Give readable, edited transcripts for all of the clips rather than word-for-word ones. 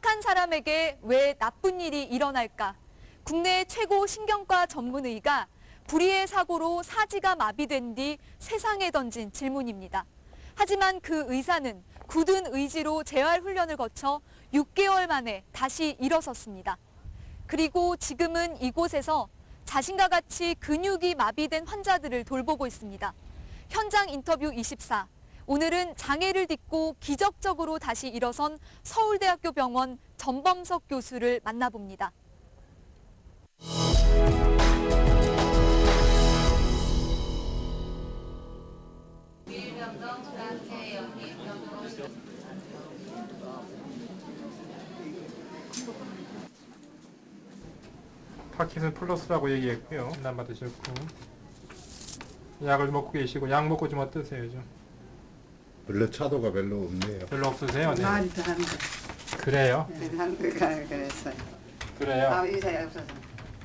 착한 사람에게 왜 나쁜 일이 일어날까? 국내 최고 신경과 전문의가 불의의 사고로 사지가 마비된 뒤 세상에 던진 질문입니다. 하지만 그 의사는 굳은 의지로 재활 훈련을 거쳐 6개월 만에 다시 일어섰습니다. 그리고 지금은 이곳에서 자신과 같이 근육이 마비된 환자들을 돌보고 있습니다. 현장 인터뷰 24. 오늘은 장애를 딛고 기적적으로 다시 일어선 서울대학교 병원 전범석 교수를 만나봅니다. 파킨슨 플러스라고 얘기했고요. 진단 받으셨고 약을 먹고 계시고 약 먹고 좀 어떠세요 좀? 별로 차도가 별로 없네요. 별로 없으세요? 네. 말도 안 돼. 그래요? 한국가 그랬어요. 그래요. 아, 의사가 없어서.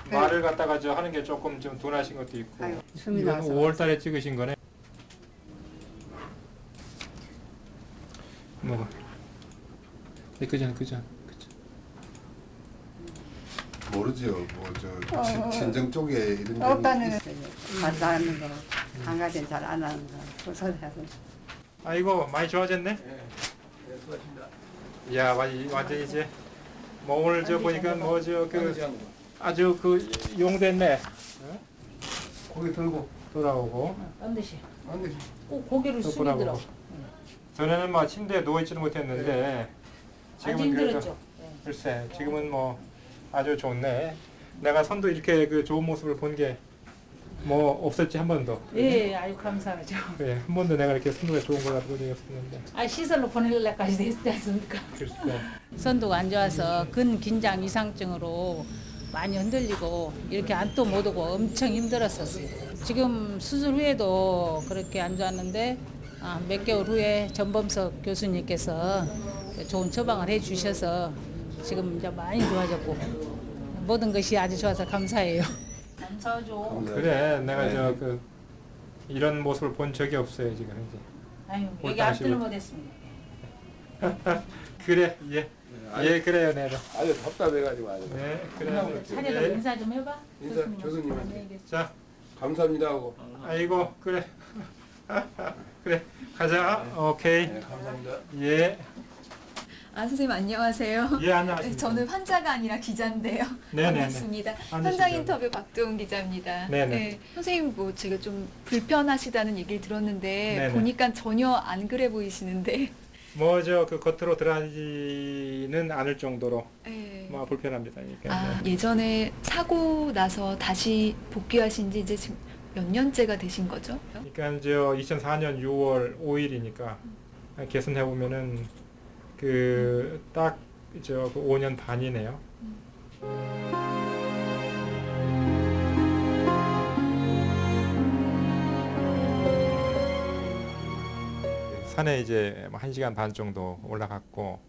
말을 갖다가 저 하는 게 조금 좀 둔하신 것도 있고. 아유, 숨이 이건 나서. 5월달에 찍으신 거네. 뭐가? 그전. 모르죠. 뭐저 친정 쪽에 이런 게 없다는 있- 거. 말도 안 하는 거. 한가지는 잘 안 하는 거. 그 소리 하고. 아이고 많이 좋아졌네. 네, 수고하십니다. 이야 완전 이제 뭐 오늘 저 보니까 뭐 저 그 아주 그 용됐네. 고기 들고 돌아오고. 반드시 안 되지. 꼭 고개를 또 숙이 들어. 보라고. 전에는 뭐 침대에 누워 있지는 못했는데 아주 지금은 그래도 힘들었죠. 네. 글쎄 지금은 뭐 아주 좋네. 내가 선도 이렇게 그 좋은 모습을 본 게 뭐 없었지 한 번도. 예, 아유 감사하죠. 네, 한 번도 내가 이렇게 선도가 좋은 걸 가지고 적이 없었는데. 아 시설로 보낼래까지 됐지 않습니까? 글쎄. 선도가 안 좋아서 근긴장 이상증으로 많이 흔들리고 이렇게 안도 못 오고 엄청 힘들었었어요. 지금 수술 후에도 그렇게 안 좋았는데 몇 개월 후에 전범석 교수님께서 좋은 처방을 해주셔서 지금 이제 많이 좋아졌고 모든 것이 아주 좋아서 감사해요. 감사하죠. 그래 내가 저 그 이런 모습을 본 적이 없어요 지금 이제. 아유 올 여기 앞뒤를 당시부터. 못했습니다. 그래 예 그래요 내가. 아주 답답해가지고 아주. 네 그래. 차례로 예. 인사 좀 해봐. 인사, 교수님한테. 안녕히 계세요. 자 감사합니다 하고. 아이고 그래. 그래 가자. 오케이. 네, 감사합니다. 예. 아, 선생님 안녕하세요. 예 안녕하십니까. 저는 환자가 아니라 기자인데요. 네네네. 반갑습니다. 앉으시죠. 현장 인터뷰 박도훈 기자입니다. 네네. 네, 선생님 뭐 제가 좀 불편하시다는 얘기를 들었는데 네네. 보니까 전혀 안 그래 보이시는데. 뭐 저 그 겉으로 드러나지는 않을 정도로 네. 뭐 불편합니다. 그러니까. 아, 예전에 사고 나서 다시 복귀하신 지 이제 지금 몇 년째가 되신 거죠? 그러니까 저 2004년 6월 5일이니까 계산해 보면은 그 딱 저 5년 반이네요. 산에 이제 1시간 반 정도 올라갔고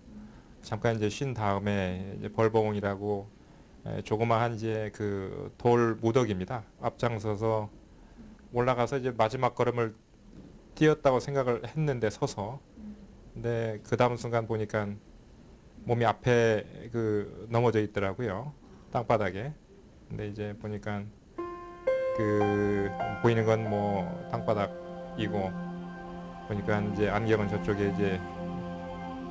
잠깐 이제 쉰 다음에 이제 벌봉이라고 조그마한 이제 그 돌 무더기입니다. 앞장서서 올라가서 이제 마지막 걸음을 뛰었다고 생각을 했는데 서서 근데 그 다음 순간 보니까 몸이 앞에 그 넘어져 있더라고요. 땅바닥에. 근데 이제 보니까 그 보이는 건 뭐 땅바닥이고 보니까 이제 안경은 저쪽에 이제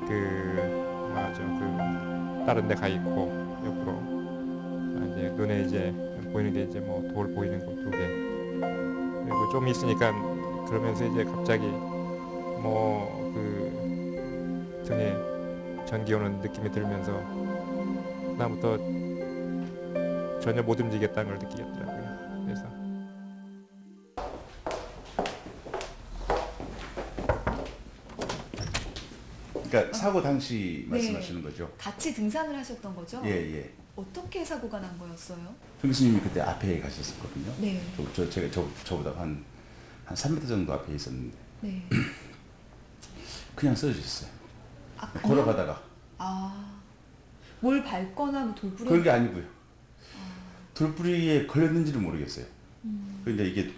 그 맞아 그 다른 데 가 있고 옆으로 이제 눈에 이제 보이는 게 이제 뭐 돌 보이는 거 2개. 그리고 좀 있으니까 그러면서 이제 갑자기 뭐 그 등에 전기 오는 느낌이 들면서 그다음부터 전혀 못 움직이겠다는 걸 느끼겠더라고요. 그래서 그러니까 사고 당시 네. 말씀하시는 거죠? 같이 등산을 하셨던 거죠? 예, 예. 어떻게 사고가 난 거였어요? 정 교수님이 그때 앞에 가셨었거든요. 네. 저보다 한 3m 정도 앞에 있었는데 네. 그냥 쓰러졌어요. 아, 그냥? 걸어가다가. 아, 뭘 밟거나 뭐 돌부리? 그런 게 아니고요. 돌부리에 걸렸는지를 모르겠어요. 음. 그런데 이게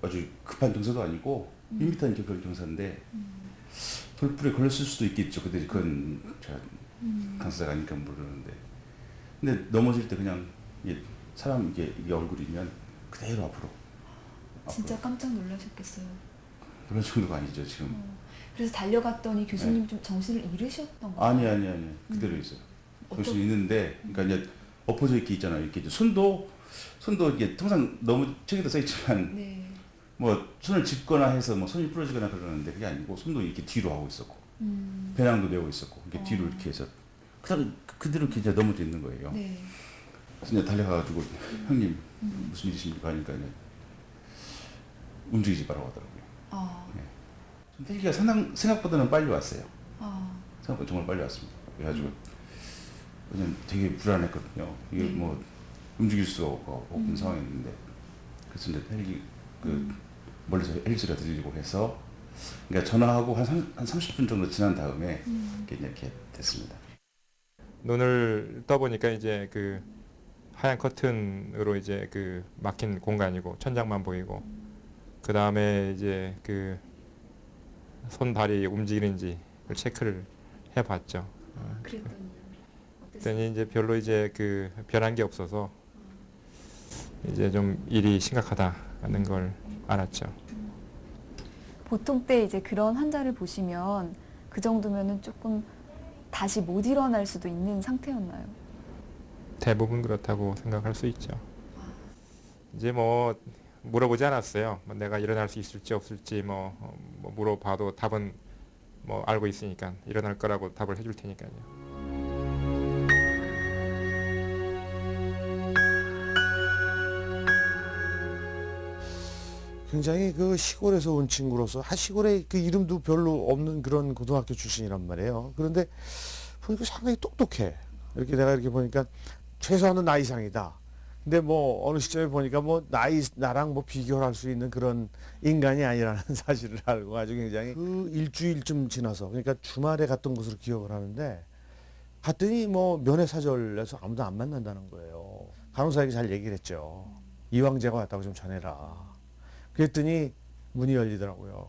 아주 급한 증서도 아니고 밋밋한 그런 증서인데 돌부리에 걸렸을 수도 있겠죠. 근데 그건 제가 당사자가 아니니까 모르는데. 근데 넘어질 때 그냥 이게 사람 이게 얼굴이면 그대로 앞으로. 진짜 깜짝 놀라셨겠어요. 그런 정도가 아니죠 지금. 그래서 달려갔더니 교수님 좀 정신을 잃으셨던 거예요? 아니 그대로 있어요. 정신이 있는데 그러니까 이제 엎어져 있게 있잖아요. 이렇게 이제 손도 이게 통상 너무 책에도 써 있지만 네. 뭐 손을 짚거나 해서 뭐 손이 부러지거나 그러는데 그게 아니고 손도 이렇게 뒤로 하고 있었고 배낭도 내고 있었고 이렇게 뒤로 이렇게 해서 그대로 이렇게 이제 넘어져 있는 거예요. 네. 그래서 이제 달려가가지고 형님 무슨 일이십니까 하니까 이제 움직이지 말라고 하더라고요. 헬기가 생각보다는 빨리 왔어요. 생각보다 정말 빨리 왔습니다. 그래가지고 그냥 되게 불안했거든요. 이게 뭐 움직일 수가 없는 상황이었는데 그래서 이제 헬기 멀리서 헬기 소리가 들리고 해서 그러니까 전화하고 한 30분 정도 지난 다음에 이렇게 됐습니다. 눈을 떠보니까 이제 그 하얀 커튼으로 이제 그 막힌 공간이고 천장만 보이고 그 다음에 이제 그 손 발이 움직이는지 체크를 해봤죠. 그랬더니 이제 별로 이제 그 변한 게 없어서 이제 좀 일이 심각하다는 걸 알았죠. 보통 때 이제 그런 환자를 보시면 그 정도면은 조금 다시 못 일어날 수도 있는 상태였나요? 대부분 그렇다고 생각할 수 있죠. 이제 뭐 물어보지 않았어요. 뭐 내가 일어날 수 있을지 없을지 뭐 물어봐도 답은 뭐 알고 있으니까 일어날 거라고 답을 해줄 테니까요. 굉장히 그 시골에서 온 친구로서 시골에 그 이름도 별로 없는 그런 고등학교 출신이란 말이에요. 그런데 보니까 상당히 똑똑해. 이렇게 내가 이렇게 보니까 최소한은 나이 상이다. 근데 뭐 어느 시점에 보니까 뭐 나랑 뭐 비교를 할 수 있는 그런 인간이 아니라는 사실을 알고 아주 굉장히 그 일주일쯤 지나서 그러니까 주말에 갔던 것으로 기억을 하는데 갔더니 뭐 면회사절에서 아무도 안 만난다는 거예요. 간호사에게 잘 얘기를 했죠. 이왕제가 왔다고 좀 전해라. 그랬더니 문이 열리더라고요.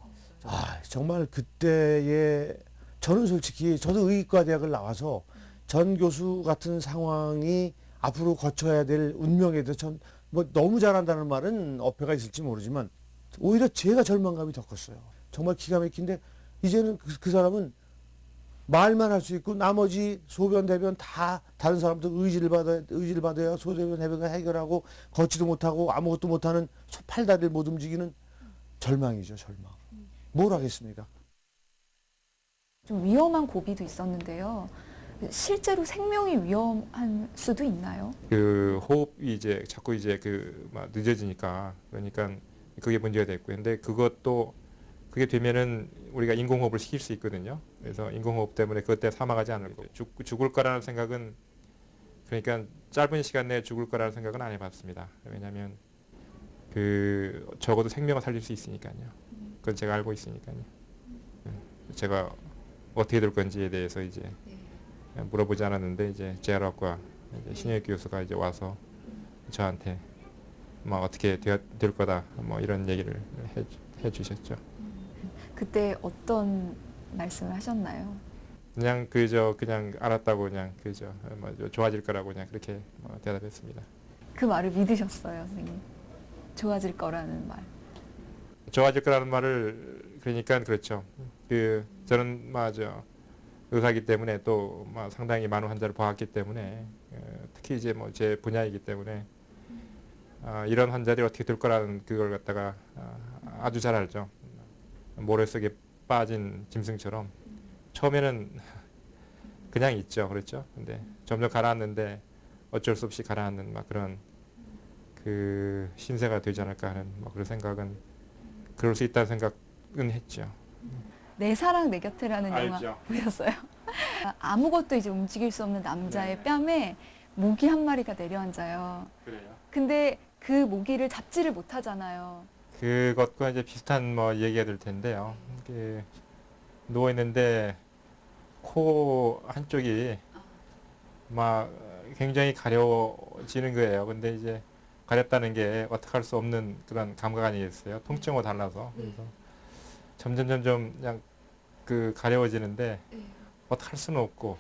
정말 그때에 저는 솔직히 저도 의과 대학을 나와서 전 교수 같은 상황이 앞으로 거쳐야 될 운명에 대해서 전 뭐 너무 잘한다는 말은 어폐가 있을지 모르지만 오히려 제가 절망감이 더 컸어요. 정말 기가 막힌데 이제는 그 사람은 말만 할 수 있고 나머지 소변 대변 다 다른 사람들 의지를 받아야 소변 해변을 해결하고 걷지도 못하고 아무것도 못하는 팔다리를 못 움직이는 절망이죠, 절망. 뭘 하겠습니까? 좀 위험한 고비도 있었는데요. 실제로 생명이 위험한 수도 있나요? 그 호흡이 이제 자꾸 이제 그 막 늦어지니까 그러니까 그게 문제가 됐고 근데 그것도 그게 되면은 우리가 인공호흡을 시킬 수 있거든요. 그래서 인공호흡 때문에 그것 때문에 사망하지 않을 거고 죽을 거라는 생각은 그러니까 짧은 시간 내에 죽을 거라는 생각은 안 해봤습니다. 왜냐하면 그 적어도 생명을 살릴 수 있으니까요. 그건 제가 알고 있으니까요. 제가 어떻게 될 건지에 대해서 이제 물어보지 않았는데 이제 재활학과 신영익 교수가 이제 와서 저한테 뭐 어떻게 될 거다 뭐 이런 얘기를 해 주셨죠. 그때 어떤 말씀을 하셨나요? 그냥 그냥 알았다고 그냥 뭐 좋아질 거라고 그냥 그렇게 대답했습니다. 그 말을 믿으셨어요, 선생님? 좋아질 거라는 말. 좋아질 거라는 말을 그러니까 그렇죠. 저는 의사이기 때문에 또 상당히 많은 환자를 봐왔기 때문에 특히 이제 뭐 제 분야이기 때문에 이런 환자들이 어떻게 될 거라는 그걸 갖다가 아주 잘 알죠. 모래 속에 빠진 짐승처럼 처음에는 그냥 있죠, 그렇죠. 근데 점점 가라앉는데 어쩔 수 없이 가라앉는 그런 그 신세가 되지 않을까 하는 그런 생각은 그럴 수 있다는 생각은 했죠. 내 사랑 내 곁에라는 알죠. 영화 보셨어요? 아무것도 이제 움직일 수 없는 남자의 네. 뺨에 모기 한 마리가 내려앉아요. 그래요. 근데 그 모기를 잡지를 못하잖아요. 그것과 이제 비슷한 얘기가 될 텐데요. 누워 있는데 코 한쪽이 굉장히 가려지는 거예요. 근데 이제 가렵다는 게 어떻게 할 수 없는 그런 감각 아니겠어요? 통증과 달라서. 그래서 점점 그냥 가려워지는데 어떻게 할 수는 없고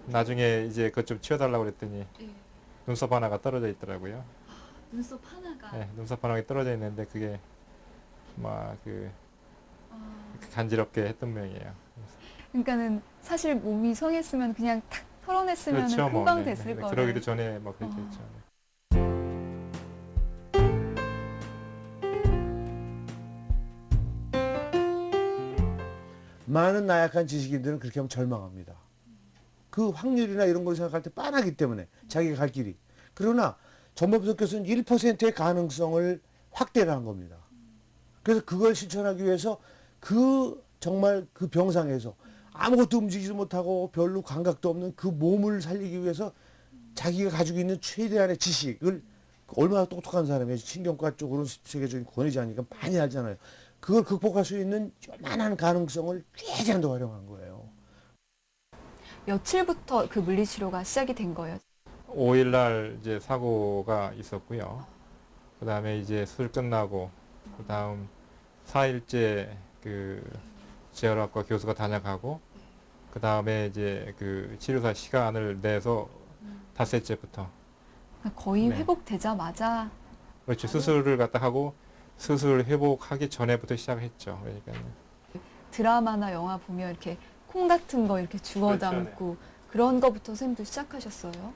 나중에 이제 그것 좀 치워달라고 그랬더니 예. 눈썹 하나가 떨어져 있더라고요. 눈썹 하나가. 네, 눈썹 하나가 떨어져 있는데 그게 막그 아, 간지럽게 했던 모양이에요. 그러니까는 사실 몸이 성했으면 그냥 탁 털어냈으면 그렇죠, 뭐, 금방 네, 됐을 네, 거예요. 그러기도 전에 뭐 그렇게 어. 했죠. 많은 나약한 지식인들은 그렇게 하면 절망합니다. 그 확률이나 이런 걸 생각할 때 빤하기 때문에 자기가 갈 길이. 그러나 전범석 교수는 1%의 가능성을 확대를 한 겁니다. 그래서 그걸 실천하기 위해서 그 정말 그 병상에서 아무것도 움직이지 못하고 별로 감각도 없는 그 몸을 살리기 위해서 자기가 가지고 있는 최대한의 지식을 얼마나 똑똑한 사람이에요. 신경과 쪽으로는 세계적인 권위자니까 많이 알잖아요. 그걸 극복할 수 있는 요만한 가능성을 최대한 더 활용한 거예요. 며칠부터 그 물리치료가 시작이 된 거예요. 5일 날 이제 사고가 있었고요. 그다음에 이제 수술 끝나고 그다음 4일째 그 재활학과 교수가 다녀가고 그다음에 이제 그 치료사 시간을 내서 닷새째부터 거의 네. 회복되자마자 그렇죠. 수술을 갖다 하고 수술 회복하기 전에부터 시작했죠. 그러니까요. 드라마나 영화 보면 이렇게 콩 같은 거 이렇게 주워 그렇죠, 담고 그런 거부터 선생님도 시작하셨어요?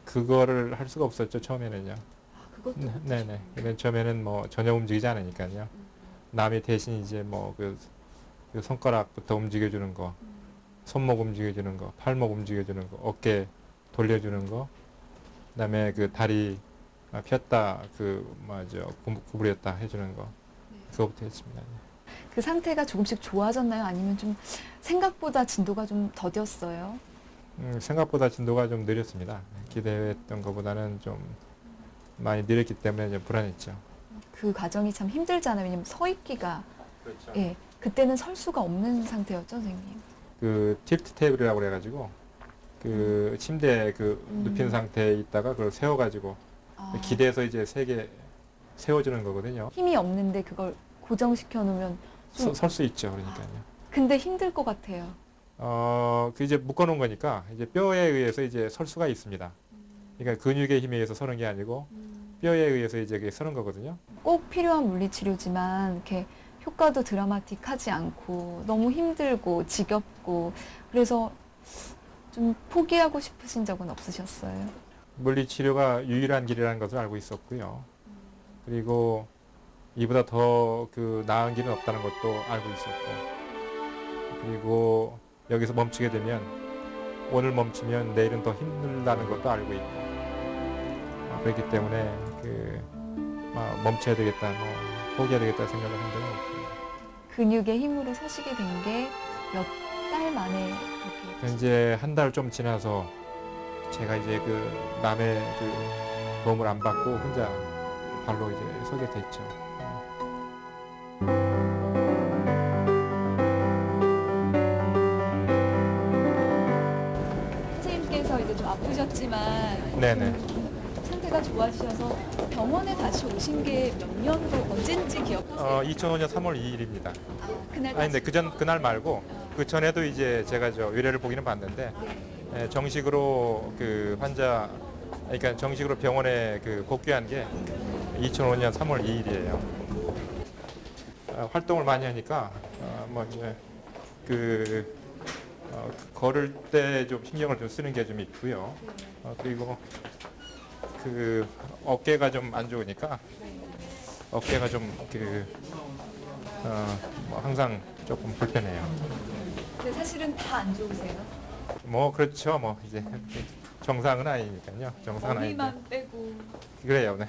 그거를 할 수가 없었죠. 처음에는요. 아, 그것도 네네. 맨 처음에는 뭐 전혀 움직이지 않으니까요. 남이 대신 이제 뭐 그 손가락부터 움직여주는 거, 손목 움직여주는 거, 팔목 움직여주는 거, 어깨 돌려주는 거, 그다음에 그 다리 폈다 그 뭐죠 구부렸다 해주는 거, 그거부터 했습니다. 그 상태가 조금씩 좋아졌나요? 아니면 좀 생각보다 진도가 좀 더뎠어요? 생각보다 진도가 좀 느렸습니다. 기대했던 것보다는 좀 많이 느렸기 때문에 좀 불안했죠. 그 과정이 참 힘들잖아요. 왜냐면 서 있기가 그렇죠. 예 그때는 설 수가 없는 상태였죠, 선생님. 그 틸트 테이블이라고 그래가지고 그 침대 그 눕힌 상태에 있다가 그걸 세워가지고 아, 기대서 이제 세게 세워주는 거거든요. 힘이 없는데 그걸 고정시켜 놓으면 좀 설 수 있죠, 그러니까요. 근데 힘들 것 같아요. 그 이제 묶어놓은 거니까 이제 뼈에 의해서 이제 설 수가 있습니다. 그러니까 근육의 힘에 의해서 서는 게 아니고 뼈에 의해서 이제 그게 서는 거거든요. 꼭 필요한 물리치료지만 이렇게 효과도 드라마틱하지 않고 너무 힘들고 지겹고 그래서 좀 포기하고 싶으신 적은 없으셨어요? 물리 치료가 유일한 길이라는 것을 알고 있었고요. 그리고 이보다 더 그 나은 길은 없다는 것도 알고 있었고, 그리고 여기서 멈추게 되면 오늘 멈추면 내일은 더 힘들다는 것도 알고 있고, 그렇기 때문에 멈춰야 되겠다, 포기해야 되겠다 생각을 한 적은 없습니다. 근육의 힘으로 서시게 된 게 몇 달 만에 그렇게 이제 한 달 좀 지나서 제가 이제 그 남의 그 도움을 안 받고 혼자 발로 이제 서게 됐죠. 선생님께서 이제 좀 아프셨지만 네네. 상태가 좋아지셔서 병원에 다시 오신 게 몇 년도 언젠지 기억하세요? 2005년 3월 2일입니다. 그날 아니, 근데 그날 말고 그 전에도 이제 제가 저 의뢰를 보기는 봤는데 정식으로 그 환자, 그러니까 정식으로 병원에 그 복귀한 게 2005년 3월 2일이에요. 활동을 많이 하니까 뭐 이제 걸을 때 좀 신경을 좀 쓰는 게 좀 있고요. 그리고 그 어깨가 좀 안 좋으니까 어깨가 좀 뭐 항상 조금 불편해요. 근데 사실은 다 안 좋으세요? 뭐 그렇죠. 뭐 이제 정상은 아니니까요. 정상은 아닌데. 머리만 빼고 그래요. 네.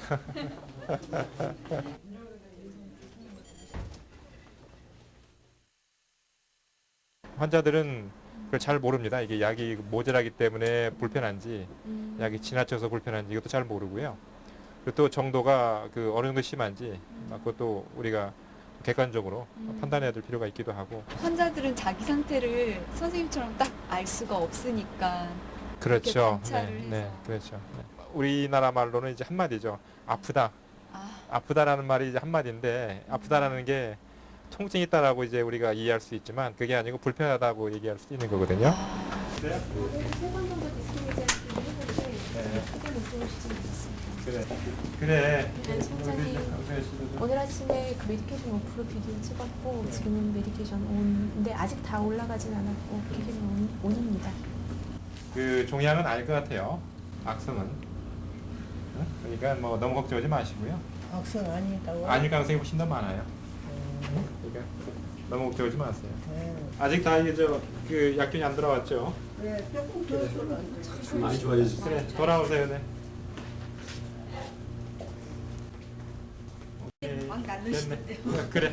환자들은 그걸 잘 모릅니다. 이게 약이 모자라기 때문에 불편한지, 약이 지나쳐서 불편한지 이것도 잘 모르고요. 그리고 또 정도가 어느 정도 심한지 그것도 우리가 객관적으로 판단해야 될 필요가 있기도 하고. 환자들은 자기 상태를 선생님처럼 딱 알 수가 없으니까 그렇죠. 관찰을 네, 해서. 그렇죠. 네. 우리나라 말로는 이제 한마디죠. 아프다. 아, 아프다라는 말이 이제 한마디인데, 아프다라는 게 통증이 있다라고 이제 우리가 이해할 수 있지만 그게 아니고 불편하다고 얘기할 수 있는 거거든요. 있어요? 세번 정도 디스크리미제를 했는데 크게 문제 오시진 않았습니다. 그래. 네, 소장님 오늘 아침에 그 메디케이션 5% 비디오 찍었고 지금은 메디케이션 온인데 아직 다 올라가진 않았고 메디케이션 온입니다. 그 종양은 아닐 것 같아요. 악성은. 응? 그러니까 뭐 너무 걱정하지 마시고요. 악성 아니다고? 아닐 가능성이 훨씬 더 많아요. 그러니까 너무 걱정하지 마세요. 아직 다 이게 그 약균이 안 들어왔죠? 그래, 조금 더 많이 좋아졌어요. 그래 돌아오세요. 네. 됐네. 그래.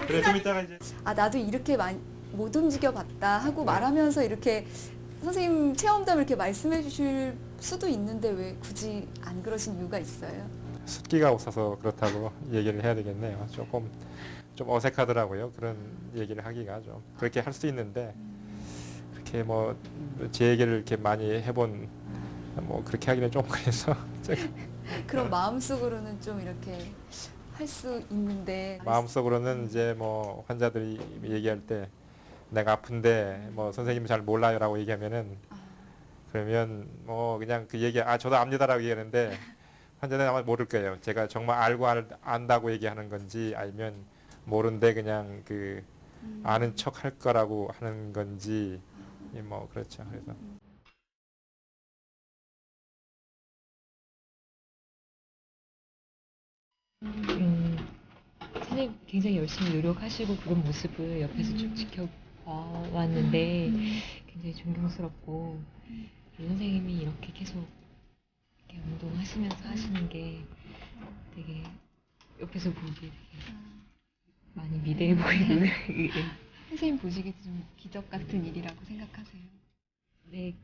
그래 좀 이따가 이제. 아, 나도 이렇게 못 움직여봤다 하고 말하면서 이렇게 선생님 체험담을 이렇게 말씀해 주실 수도 있는데 왜 굳이 안 그러신 이유가 있어요? 숫기가 없어서 그렇다고 얘기를 해야 되겠네요. 조금 좀 어색하더라고요. 그런 얘기를 하기가 좀 그렇게 할 수 있는데 그렇게 뭐 제 얘기를 이렇게 많이 해본 뭐 그렇게 하기는 좀 그래서 그런 마음속으로는 좀 이렇게 할 수 있는데 마음속으로는 이제 뭐 환자들이 얘기할 때 내가 아픈데 뭐 선생님은 잘 몰라요라고 얘기하면은 그러면 뭐 그냥 그 얘기 저도 압니다라고 얘기하는데 환자는 아마 모를 거예요. 제가 정말 알고 안다고 얘기하는 건지 아니면 모른데 그냥 그 아는 척 할 거라고 하는 건지 뭐 그렇죠. 그래서 선생님 굉장히 열심히 노력하시고 그런 모습을 옆에서 쭉 지켜봐왔는데 굉장히 존경스럽고 그리고 선생님이 이렇게 계속 이렇게 운동하시면서 하시는 게 되게 옆에서 보기 되게 많이 미대해 보이고 선생님 보시기에도 좀 기적 같은 일이라고 생각하세요? 네,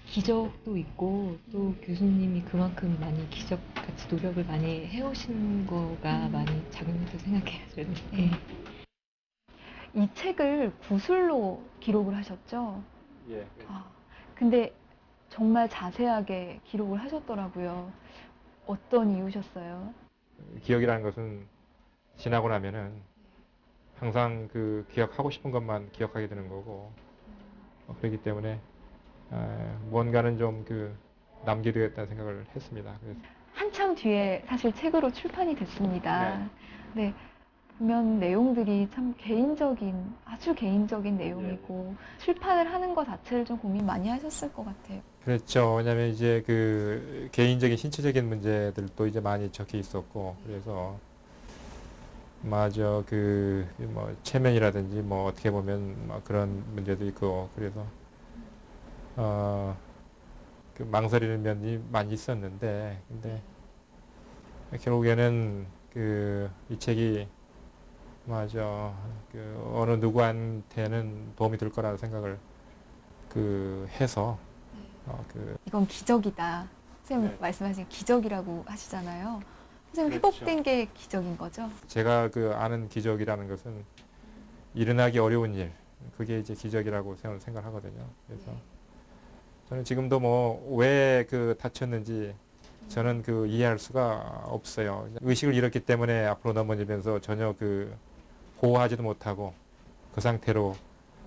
기적도 있고 또 교수님이 그만큼 많이 기적같이 노력을 많이 해오신 거가 많이 작용했다고 생각해요. 저는. 네. 이 책을 구술로 기록을 하셨죠? 예. 근데 정말 자세하게 기록을 하셨더라고요. 어떤 이유셨어요? 기억이라는 것은 지나고 나면은 항상 그 기억하고 싶은 것만 기억하게 되는 거고 그렇기 때문에 뭔가는 좀 그 남기되겠다는 생각을 했습니다. 그래서 한참 뒤에 사실 책으로 출판이 됐습니다. 네. 보면 내용들이 참 아주 개인적인 내용이고 출판을 하는 것 자체를 좀 고민 많이 하셨을 것 같아요. 그렇죠. 왜냐하면 이제 그 개인적인 신체적인 문제들도 이제 많이 적혀 있었고 그래서 그 뭐 체면이라든지 뭐 어떻게 보면 뭐 그런 문제도 있고 그래서 그 망설이는 면이 많이 있었는데 근데 결국에는 그 이 책이 그 어느 누구한테는 도움이 될 거라는 생각을 해서 이건 기적이다. 선생님 네. 말씀하신 기적이라고 하시잖아요. 선생님 그렇죠. 회복된 게 기적인 거죠? 제가 그 아는 기적이라는 것은 일어나기 어려운 일 그게 이제 기적이라고 생각하거든요. 그래서 저는 지금도 뭐 왜 그 다쳤는지 저는 그 이해할 수가 없어요. 의식을 잃었기 때문에 앞으로 넘어지면서 전혀 그 보호하지도 못하고 그 상태로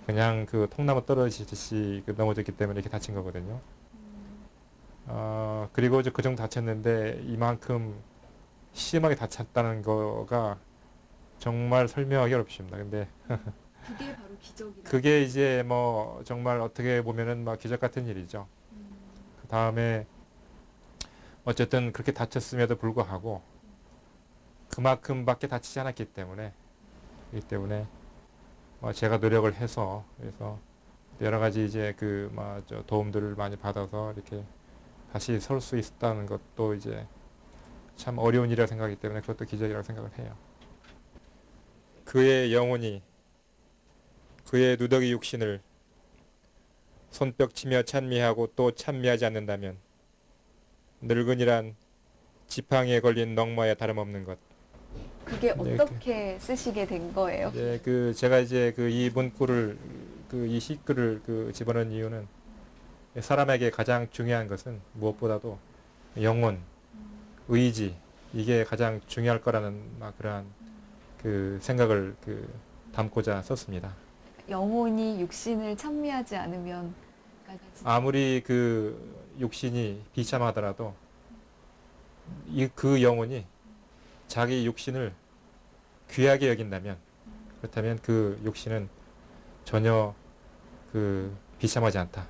그냥 그 통나무 떨어지듯이 넘어졌기 때문에 이렇게 다친 거거든요. 그리고 그 정도 다쳤는데 이만큼 심하게 다쳤다는 거가 정말 설명하기 어렵습니다. 근데 그게 바로 기적이다. 그게 이제 뭐 정말 어떻게 보면은 막 기적 같은 일이죠. 그 다음에 어쨌든 그렇게 다쳤음에도 불구하고 그만큼밖에 다치지 않았기 때문에 제가 노력을 해서 그래서 여러 가지 이제 도움들을 많이 받아서 이렇게 다시 설 수 있었다는 것도 이제 참 어려운 일이라고 생각하기 때문에 그것도 기적이라고 생각을 해요. 그의 영혼이 그의 누더기 육신을 손뼉치며 찬미하고 또 찬미하지 않는다면 늙은이란 지팡이에 걸린 넝마에 다름없는 것. 그게 네, 어떻게 쓰시게 된 거예요? 네, 제가 이제 이 문구를 이 시글을 집어넣은 이유는 사람에게 가장 중요한 것은 무엇보다도 영혼, 의지 이게 가장 중요할 거라는 그러한 생각을 담고자 썼습니다. 영혼이 육신을 찬미하지 않으면 아무리 그 육신이 비참하더라도 그 영혼이 자기 육신을 귀하게 여긴다면, 그렇다면 그 육신은 전혀 그 비참하지 않다,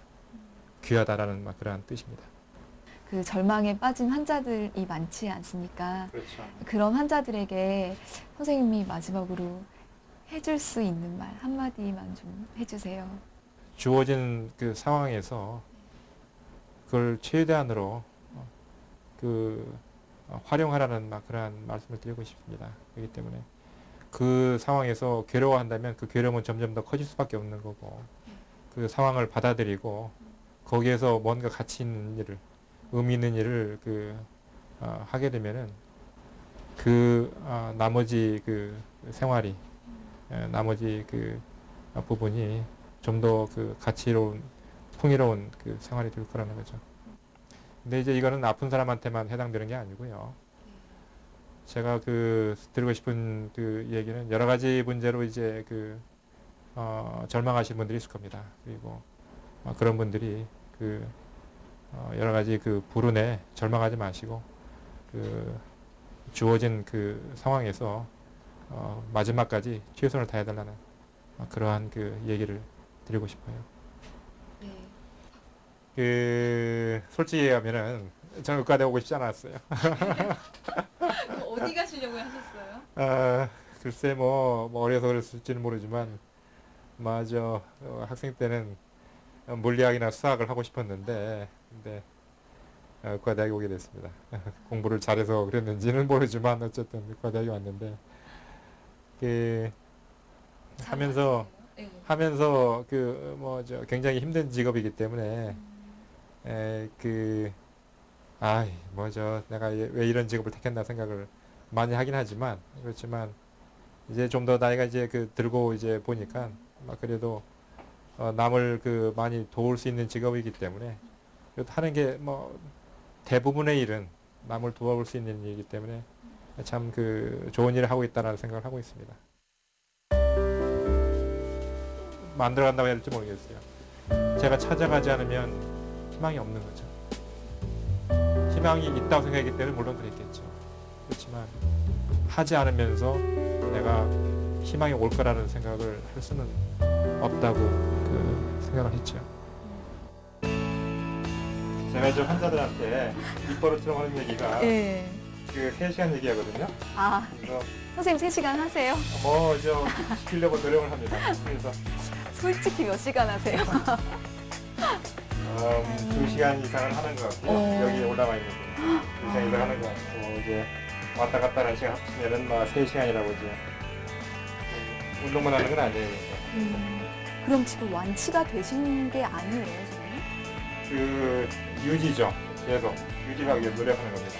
귀하다라는 막 그러한 뜻입니다. 그 절망에 빠진 환자들이 많지 않습니까? 그렇죠. 그런 환자들에게 선생님이 마지막으로 해줄 수 있는 말 한마디만 좀 해주세요. 주어진 그 상황에서 그걸 최대한으로 활용하라는 막 그러한 말씀을 드리고 싶습니다. 그렇기 때문에 그 상황에서 괴로워한다면 그 괴로움은 점점 더 커질 수밖에 없는 거고, 그 상황을 받아들이고 거기에서 뭔가 가치 있는 일을, 의미 있는 일을 하게 되면은 나머지 그 생활이, 나머지 그 부분이 좀 더 그 가치로운, 풍요로운 그 생활이 될 거라는 거죠. 근데 이제 이거는 아픈 사람한테만 해당되는 게 아니고요. 제가 드리고 싶은 그 얘기는 여러 가지 문제로 이제 절망하시는 분들이 있을 겁니다. 그리고 그런 분들이 여러 가지 불운에 절망하지 마시고 주어진 상황에서 마지막까지 최선을 다해달라는 그러한 얘기를 드리고 싶어요. 솔직히 얘기하면은 저는 의과대 오고 싶지 않았어요. 어디 가시려고 하셨어요? 글쎄 뭐 어려서 그랬을지는 모르지만 학생 때는 물리학이나 수학을 하고 싶었는데, 근데 의과대학에 오게 됐습니다. 공부를 잘해서 그랬는지는 모르지만 어쨌든 의과대학에 왔는데 하면서 굉장히 힘든 직업이기 때문에 내가 왜 이런 직업을 택했나 생각을 많이 하긴 하지만, 그렇지만 이제 좀 더 나이가 이제 들고 이제 보니까 그래도 남을 많이 도울 수 있는 직업이기 때문에, 하는 게 대부분의 일은 남을 도와볼 수 있는 일이기 때문에 참 좋은 일을 하고 있다는 생각을 하고 있습니다. 만들어간다고 해야 될지 모르겠어요. 제가 찾아가지 않으면 희망이 없는 거죠. 희망이 있다고 생각하기 때문에 물론 그랬겠죠. 그렇지만 하지 않으면서 내가 희망이 올 거라는 생각을 할 수는 없다고 생각을 했죠. 제가 저 환자들한테 입버릇처럼 하는 얘기가 3시간 얘기하거든요. 그래서 선생님 3시간 하세요? 시키려고 노력을 합니다. 그래서 솔직히 몇 시간 하세요? 2시간 이상을 하는 것 같고요. 여기 올라와 있는 거 2시간 이상 하는 것 같고, 이제 왔다 갔다 하는 시간 합치면은 3시간이라고 이제 운동만 하는 건 아니에요. 그럼 지금 완치가 되신 게 아니에요, 선생님? 유지죠. 계속 유지하기 위해 노력하는 겁니다.